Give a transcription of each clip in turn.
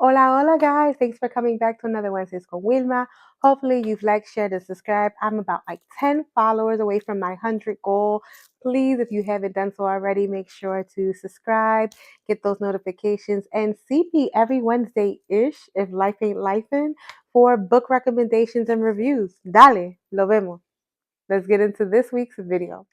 Hola, hola, guys. Thanks for coming back to another Wednesdays con Wilma. Hopefully, you've liked, shared, and subscribed. I'm about like 10 followers away from my 100 goal. Please, if you haven't done so already, make sure to subscribe, get those notifications, and see me every Wednesday ish, if life ain't lifing, for book recommendations and reviews. Dale, lo vemos. Let's get into this week's video.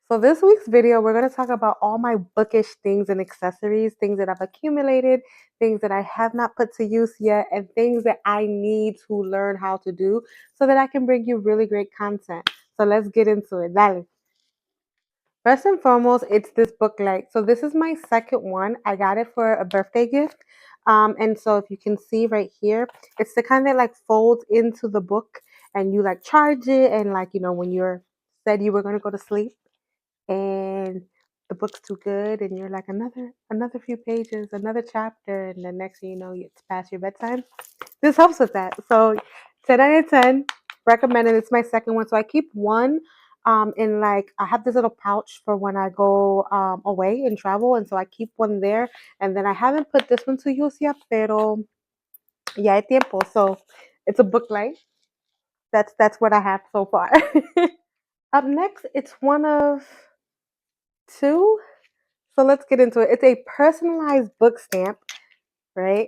So this week's video, we're going to talk about all my bookish things and accessories, things that I've accumulated, things that I have not put to use yet, and things that I need to learn how to do so that I can bring you really great content. So let's get into it. Dale. First and foremost, it's this book light. So this is my second one. I got it for a birthday gift. And so if you can see right here, it's the kind that like folds into the book and you like charge it and like, when you're said you were going to go to sleep and the book's too good and you're like another few pages, another chapter, and the next thing you know it's past your bedtime. This helps with that. So 10 out of 10 recommended. It's my second one. So I keep one in like I have this little pouch for when I go away and travel, and so I keep one there, and then I haven't put this one to use yet, pero ya hay tiempo. So it's a book light. That's what I have so far. Up next, it's one of two. So let's get into it. It's a personalized book stamp, right?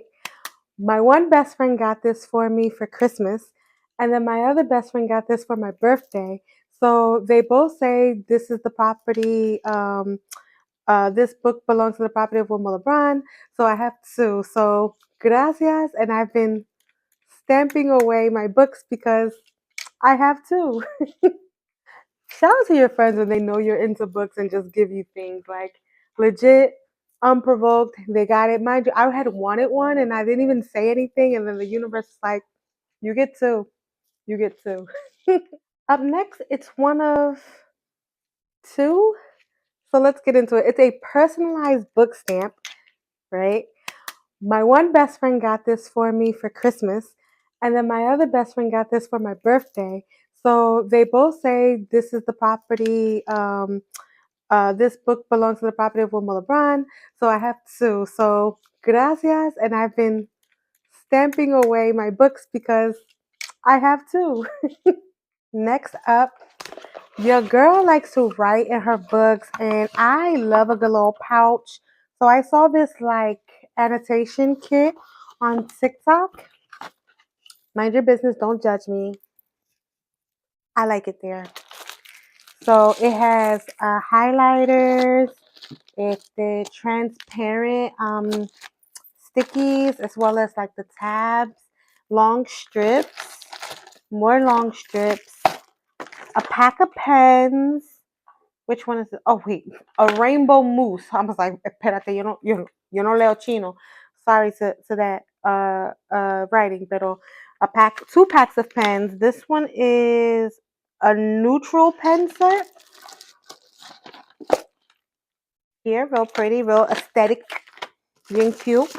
My one best friend got this for me for Christmas, and then my other best friend got this for my birthday. So they both say this is the property. This book belongs to the property of Wilma LeBron. So I have two. So gracias, and I've been stamping away my books because I have two. Shout out to your friends when they know you're into books and just give you things like legit, unprovoked. They got it. Mind you, I had wanted one and I didn't even say anything, and then the universe is like, you get two. You get two. Up next, it's one of two. So let's get into it. It's a personalized book stamp, right? My one best friend got this for me for Christmas, and then my other best friend got this for my birthday. So they both say this is the property. This book belongs to the property of Wilma LeBron. So I have two. So gracias, and I've been stamping away my books because I have two. Next up, your girl likes to write in her books, and I love a good little pouch. So I saw this like annotation kit on TikTok. Mind your business, don't judge me. I like it there. So it has highlighters, it's the transparent stickies, as well as like the tabs, long strips, more long strips, a pack of pens. Which one is it? Oh wait, a rainbow mousse. I was like, espérate, yo no leo chino. Sorry to that writing, pero two packs of pens. This one is a neutral pen set. Here, real pretty, real aesthetic, bien cute.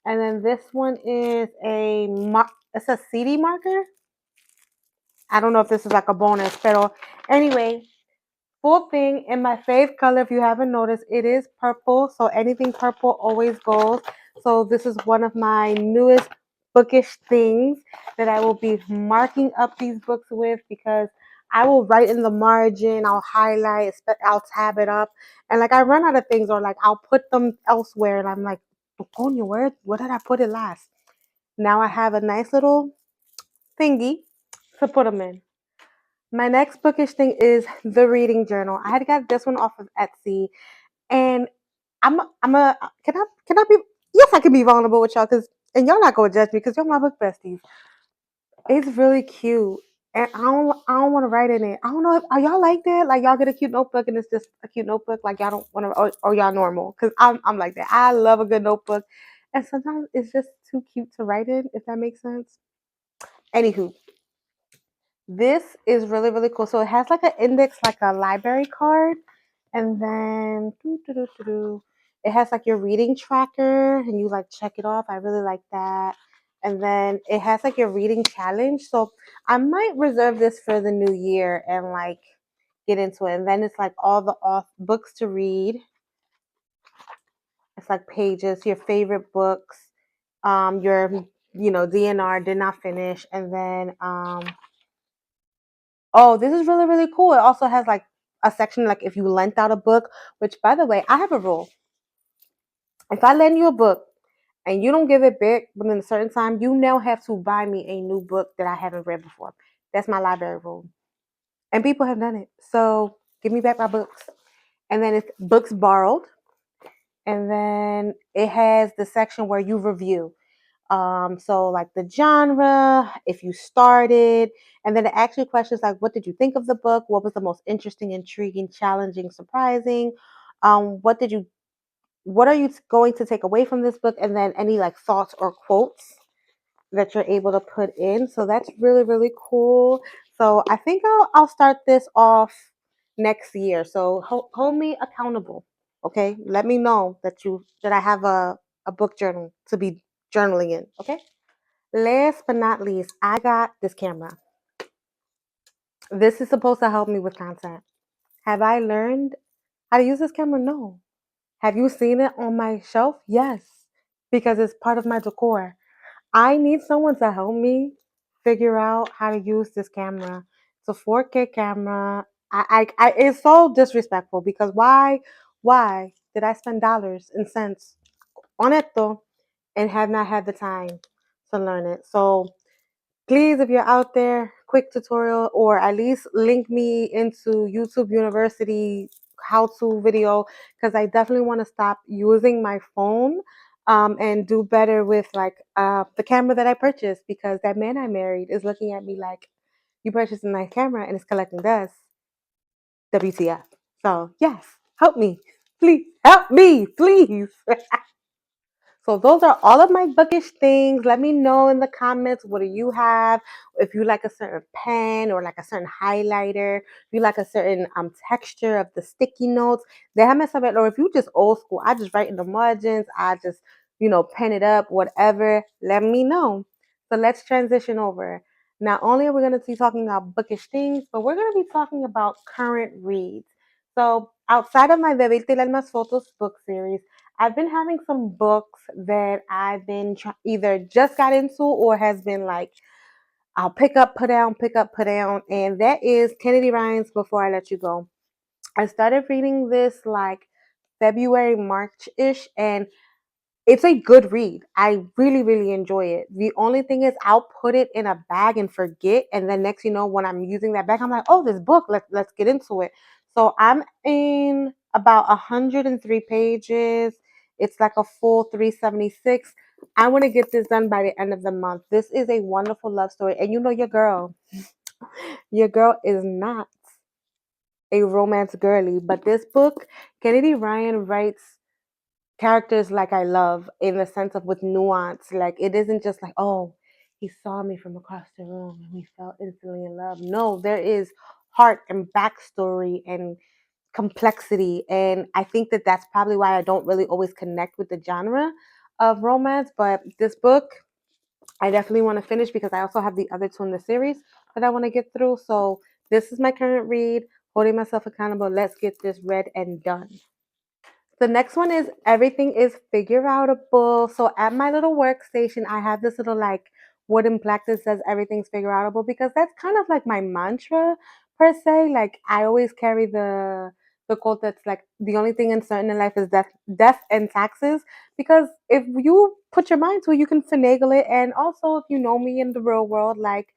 And then this one is it's a CD marker. I don't know if this is like a bonus, pero anyway, full thing in my fave color. If you haven't noticed, it is purple. So anything purple always goes. So this is one of my newest bookish things that I will be marking up these books with because I will write in the margin, I'll highlight, I'll tab it up, and like I run out of things or like I'll put them elsewhere, and I'm like, Tonya, where did I put it last? Now I have a nice little thingy to put them in. My next bookish thing is the reading journal. I had got this one off of Etsy, and I'm a can I be yes I can be vulnerable with y'all because and y'all not gonna judge me because y'all my book besties. It's really cute, and I don't want to write in it. I don't know if are y'all like that. Like y'all get a cute notebook and it's just a cute notebook. Like y'all don't want to or y'all normal because I'm like that. I love a good notebook, and sometimes it's just too cute to write in. If that makes sense. Anywho, this is really, really cool. So it has like an index, like a library card, and then it has like your reading tracker, and you like check it off. I really like that. And then it has like your reading challenge. So I might reserve this for the new year and like get into it. And then it's like all the off books to read. It's like pages, your favorite books. your DNR did not finish, and then oh, this is really really cool. It also has like a section like if you lent out a book, which by the way, I have a rule. If I lend you a book and you don't give it back within a certain time, you now have to buy me a new book that I haven't read before. That's my library rule. And people have done it. So give me back my books. And then it's books borrowed. And then it has the section where you review. So like the genre, if you started, and then it asks you questions like, what did you think of the book? What was the most interesting, intriguing, challenging, surprising? What did you what are you going to take away from this book? And then any like thoughts or quotes that you're able to put in. So that's really, really cool. So I think I'll start this off next year. So hold me accountable. Okay. Let me know that I have a book journal to be journaling in. Okay. Last but not least, I got this camera. This is supposed to help me with content. Have I learned how to use this camera? No. Have you seen it on my shelf? Yes, because it's part of my decor. I need someone to help me figure out how to use this camera. It's a 4K camera. It's so disrespectful because why did I spend dollars and cents on it though and have not had the time to learn it? So please, if you're out there, quick tutorial or at least link me into YouTube University how-to video because I definitely want to stop using my phone and do better with like the camera that I purchased because that man I married is looking at me like you purchased a nice camera and it's collecting dust. WTF? So yes, help me, please help me, please. So those are all of my bookish things. Let me know in the comments what do you have. If you like a certain pen or like a certain highlighter, if you like a certain texture of the sticky notes, déjame saber. Or if you just old school, I just write in the margins. I just pen it up, whatever. Let me know. So let's transition over. Not only are we going to be talking about bookish things, but we're going to be talking about current reads. So outside of my Bebirte el Almas Fotos book series, I've been having some books that I've been either just got into or has been like, I'll pick up, put down. And that is Kennedy Ryan's Before I Let You Go. I started reading this like February, March ish, and it's a good read. I really, really enjoy it. The only thing is I'll put it in a bag and forget. And then next, when I'm using that bag, I'm like, oh, this book, let's get into it. So I'm in about 103 pages. It's like a full 376. I want to get this done by the end of the month. This is a wonderful love story. And your girl is not a romance girly, but this book, Kennedy Ryan writes characters like I love in the sense of with nuance. Like it isn't just like, oh, he saw me from across the room and we fell instantly in love. No, there is heart and backstory and complexity. And I think that that's probably why I don't really always connect with the genre of romance. But this book, I definitely want to finish because I also have the other two in the series that I want to get through. So this is my current read, holding myself accountable. Let's get this read and done. The next one is everything is figureoutable. So at my little workstation, I have this little like wooden plaque that says everything's figureoutable because that's kind of like my mantra per se. Like I always carry the quote that's like the only thing uncertain in life is death and taxes. Because if you put your mind to it, you can finagle it. And also if you know me in the real world, like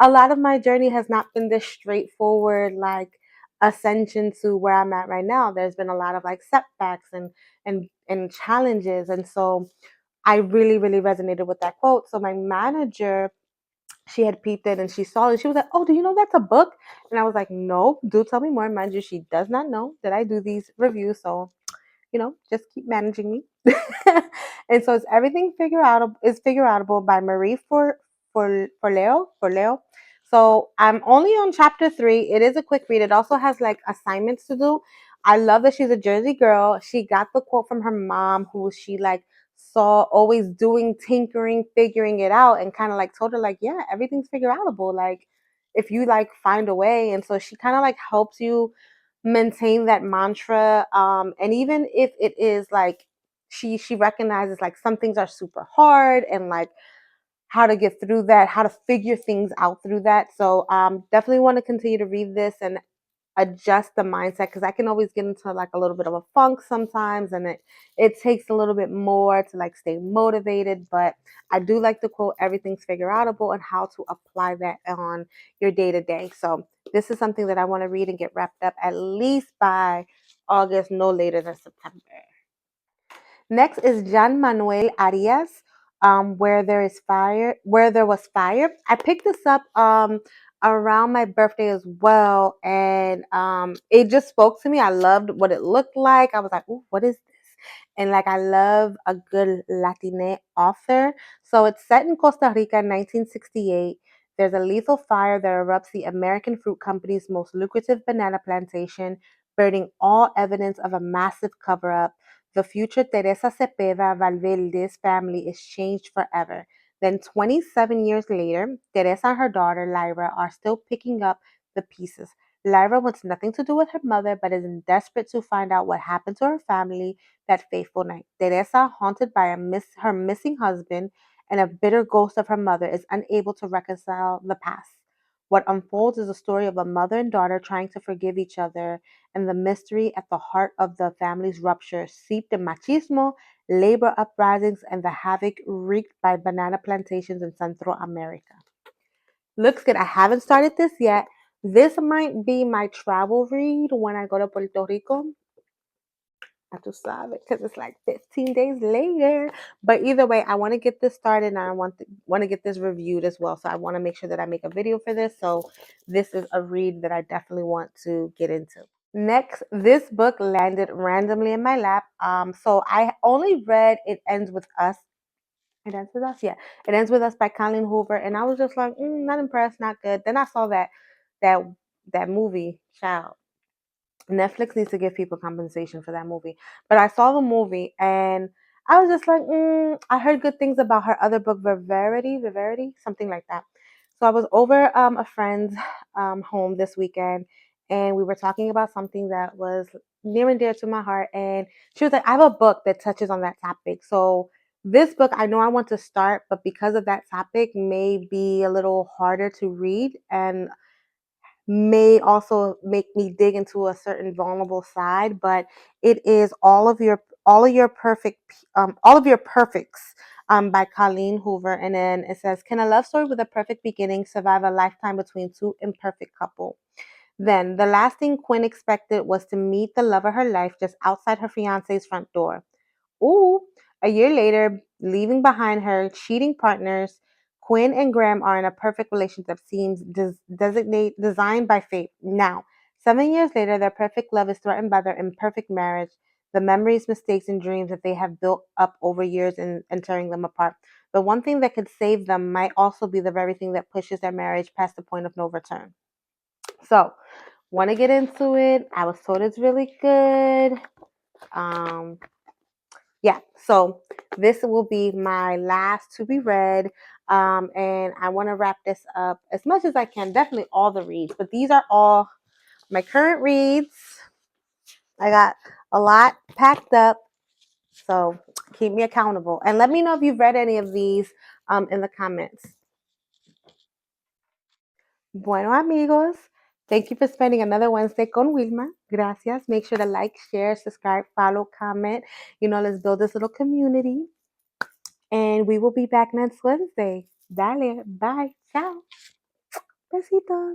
a lot of my journey has not been this straightforward like ascension to where I'm at right now. There's been a lot of like setbacks and challenges. And so I really, really resonated with that quote. So my manager, she had peeped it and she saw it. She was like, oh, do you know that's a book? And I was like, no, do tell me more. Mind you, she does not know that I do these reviews. So just keep managing me. And so it's everything figureoutable by Marie Forleo. So I'm only on chapter 3. It is a quick read. It also has like assignments to do. I love that she's a Jersey girl. She got the quote from her mom, who she like saw always doing tinkering, figuring it out, and kind of like told her like, yeah, everything's figureoutable. Like if you like find a way. And so she kind of like helps you maintain that mantra. And even if it is like she recognizes like some things are super hard and like how to get through that, how to figure things out through that. So definitely want to continue to read this and adjust the mindset because I can always get into like a little bit of a funk sometimes, and it takes a little bit more to like stay motivated. But I do like to quote everything's figureoutable and how to apply that on your day to day. So this is something that I want to read and get wrapped up at least by August, no later than September. Next is John Manuel Arias, where there was fire. I picked this up around my birthday as well, and it just spoke to me. I loved what it looked like. I was like, "Ooh, what is this?" And like, I love a good Latine author. So it's set in Costa Rica in 1968. There's a lethal fire that erupts the American Fruit Company's most lucrative banana plantation, burning all evidence of a massive cover up. The future Teresa Cepeda Valverde's family is changed forever. Then, 27 years later, Teresa and her daughter Lyra are still picking up the pieces. Lyra wants nothing to do with her mother, but is desperate to find out what happened to her family that fateful night. Teresa, haunted by her missing husband and a bitter ghost of her mother, is unable to reconcile the past. What unfolds is a story of a mother and daughter trying to forgive each other, and the mystery at the heart of the family's rupture, seeped in machismo, labor uprisings, and the havoc wreaked by banana plantations in Central America. Looks good. I haven't started this yet. This might be my travel read when I go to Puerto Rico. I have to stop it because it's like 15 days later. But either way, I want to get this started and I want to get this reviewed as well. So I want to make sure that I make a video for this. So this is a read that I definitely want to get into. Next, this book landed randomly in my lap. So I only read It Ends With Us. It Ends With Us, yeah. It Ends With Us by Colleen Hoover. And I was just like, not impressed, not good. Then I saw that that movie, Child. Netflix needs to give people compensation for that movie. But I saw the movie and I was just like, I heard good things about her other book, Viverity, something like that. So I was over a friend's home this weekend and we were talking about something that was near and dear to my heart. And she was like, I have a book that touches on that topic. So this book, I know I want to start, but because of that topic, may be a little harder to read. And may also make me dig into a certain vulnerable side, but it is all of your perfects by Colleen Hoover. And then it says, can a love story with a perfect beginning survive a lifetime between two imperfect couple? Then the last thing Quinn expected was to meet the love of her life just outside her fiance's front door. Ooh, a year later, leaving behind her cheating partners, Quinn and Graham are in a perfect relationship seems designed by fate. Now, 7 years later, their perfect love is threatened by their imperfect marriage, the memories, mistakes, and dreams that they have built up over years and tearing them apart. The one thing that could save them might also be the very thing that pushes their marriage past the point of no return. So, want to get into it. I was told it's really good. Um, yeah, so this will be my last to be read. And I want to wrap this up as much as I can. Definitely all the reads, but these are all my current reads. I got a lot packed up, so keep me accountable. And let me know if you've read any of these in the comments. Bueno, amigos, thank you for spending another Wednesday con Wilma. Gracias. Make sure to like, share, subscribe, follow, comment. Let's build this little community. And we will be back next Wednesday. Dale, bye, ciao, besitos.